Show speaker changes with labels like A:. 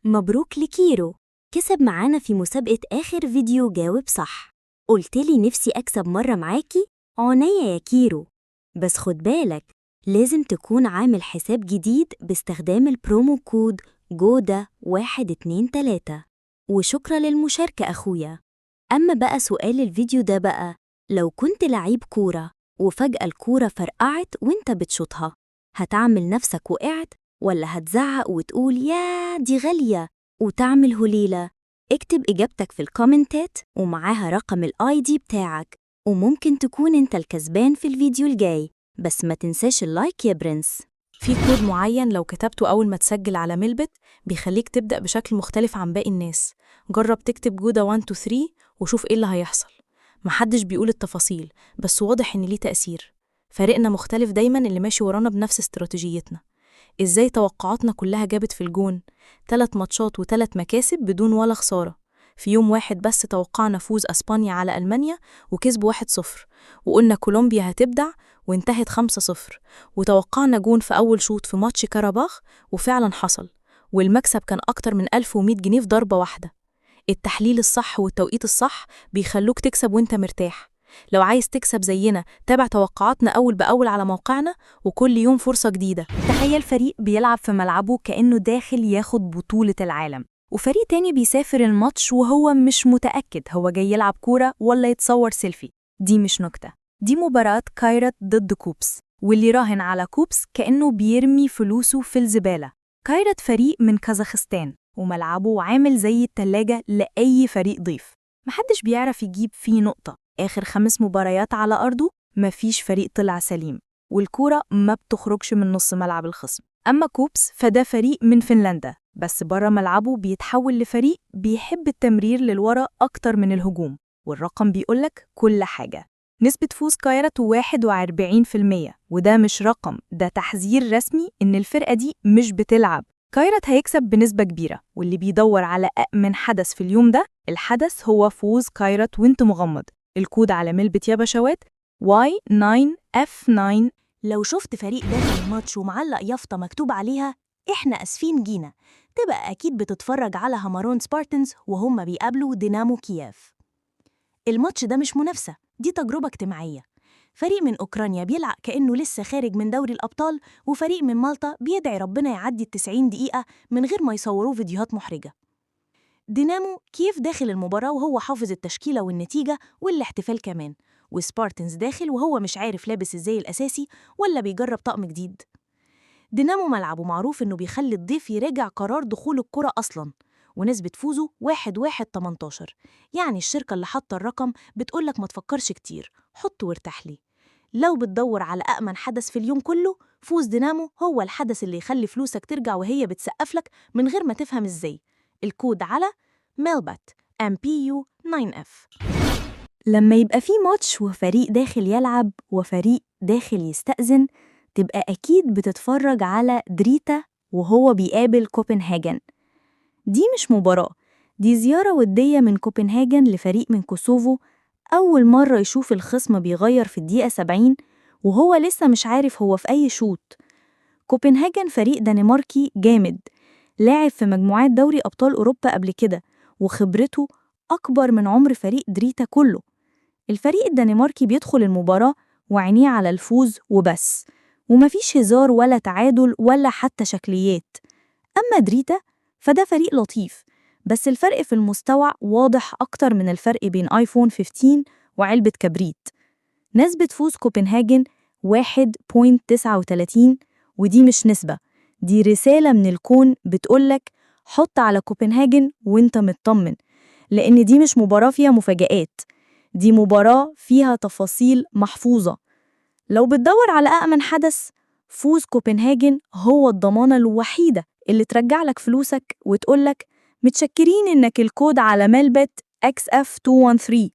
A: مبروك لكيرو، كسب معانا في مسابقة آخر فيديو جاوب صح. قلتلي نفسي أكسب مرة معاكي، عينيا يا كيرو. بس خد بالك، لازم تكون عامل حساب جديد باستخدام البرومو كود جودة 123. وشكرا للمشاركة أخويا. أما بقى سؤال الفيديو ده بقى، لو كنت لعيب كورة وفجأة الكورة فرقعت وانت بتشوطها، هتعمل نفسك وقعت ولا هتزعق وتقول يا دي غالية وتعمل هليلة؟ اكتب إجابتك في الكومنتات ومعاها رقم الاي دي بتاعك، وممكن تكون انت الكسبان في الفيديو الجاي. بس ما تنساش اللايك يا برنس.
B: في كود معين لو كتبته أول ما تسجل على ميلبت بيخليك تبدأ بشكل مختلف عن باقي الناس. جرب تكتب جودة 1 2 3 وشوف إيه اللي هيحصل. محدش بيقول التفاصيل، بس واضح إن ليه تأثير. فريقنا مختلف دايما، اللي ماشي ورانا بنفس استراتيجيتنا. إزاي توقعاتنا كلها جابت في الجون؟ 3 ماتشات و3 مكاسب بدون ولا خسارة. في يوم واحد بس توقعنا فوز أسبانيا على ألمانيا وكسبوا 1-0، وقلنا كولومبيا هتبدع وانتهت 5-0، وتوقعنا جون في أول شوط في ماتش كاراباخ وفعلا حصل، والمكسب كان أكتر من 1100 جنيه في ضربة واحدة. التحليل الصح والتوقيت الصح بيخلوك تكسب وانت مرتاح. لو عايز تكسب زينا، تابع توقعاتنا أول بأول على موقعنا، وكل يوم فرصة جديدة.
C: تخيل فريق بيلعب في ملعبه كأنه داخل ياخد بطولة العالم، وفريق تاني بيسافر الماتش وهو مش متأكد هو جاي يلعب كورة ولا يتصور سيلفي. دي مش نكتة، دي مباراة كايرات ضد كوبس، واللي راهن على كوبس كأنه بيرمي فلوسه في الزبالة. كايرات فريق من كازاخستان، وملعبه عامل زي التلاجة لأي فريق ضيف، محدش بيعرف يجيب فيه نقطة. آخر 5 مباريات على أرضه مفيش فريق طلع سليم، والكورة ما بتخرجش من نص ملعب الخصم. أما كوبس فده فريق من فنلندا، بس برا ملعبه بيتحول لفريق بيحب التمرير للورا أكتر من الهجوم، والرقم بيقولك كل حاجة. نسبة فوز كايرات 41%، وده مش رقم، ده تحذير رسمي إن الفرقة دي مش بتلعب. كايرات هيكسب بنسبة كبيرة، واللي بيدور على أأمن حدث في اليوم ده، الحدث هو فوز كايرات وانت مغمض. الكود على ملبت يا بشوات Y9F9.
A: لو شفت فريق داخل الماتش ومعلق يافطة مكتوب عليها إحنا أسفين جينا، تبقى أكيد بتتفرج على هامارون سبارتنز وهم بيقابلوا دينامو كييف. الماتش ده مش منافسة، دي تجربة اجتماعية. فريق من أوكرانيا بيلعب كأنه لسه خارج من دوري الأبطال، وفريق من مالطا بيدعي ربنا يعدي 90 دقيقة من غير ما يصوروه فيديوهات محرجة. دينامو كييف داخل المباراة وهو حافظ التشكيلة والنتيجة والاحتفال كمان، وسبارتنز داخل وهو مش عارف لابس ازاي الأساسي ولا بيجرب طقم جديد. دينامو ملعبه معروف إنه بيخلي الضيف يراجع قرار دخول الكرة أصلاً، ونسبة فوزه 1-1-18. يعني الشركة اللي حاطة الرقم بتقولك ما تفكرش كتير، حط وارتاح لي. لو بتدور على أأمن حدث في اليوم كله، فوز دينامو هو الحدث اللي يخلي فلوسك ترجع وهي بتسقفلك من غير ما تفهم ازاي. الكود على ميلبت MPU9F.
C: لما يبقى في ماتش وفريق داخل يلعب وفريق داخل يستأذن، تبقى أكيد بتتفرج على دريتا وهو بيقابل كوبنهاجن. دي مش مباراة، دي زيارة ودية من كوبنهاجن لفريق من كوسوفو. أول مرة يشوف الخصم بيغير في الدقيقة 70 وهو لسه مش عارف هو في أي شوط. كوبنهاجن فريق دنماركي جامد، لاعب في مجموعات دوري أبطال أوروبا قبل كده، وخبرته أكبر من عمر فريق دريتا كله. الفريق الدنماركي بيدخل المباراة وعينيه على الفوز وبس، ومفيش هزار ولا تعادل ولا حتى شكليات. أما دريتا فده فريق لطيف، بس الفرق في المستوى واضح أكتر من الفرق بين آيفون 15 وعلبة كبريت. نسبة فوز كوبنهاجن 1.39، ودي مش نسبة، دي رسالة من الكون بتقولك حط على كوبنهاجن وانت مطمن، لأن دي مش مباراة فيها مفاجآت، دي مباراة فيها تفاصيل محفوظة. لو بتدور على أأمن حدث، فوز كوبنهاجن هو الضمانة الوحيدة اللي ترجع لك فلوسك وتقولك متشكرين إنك الكود على ملبت XF213.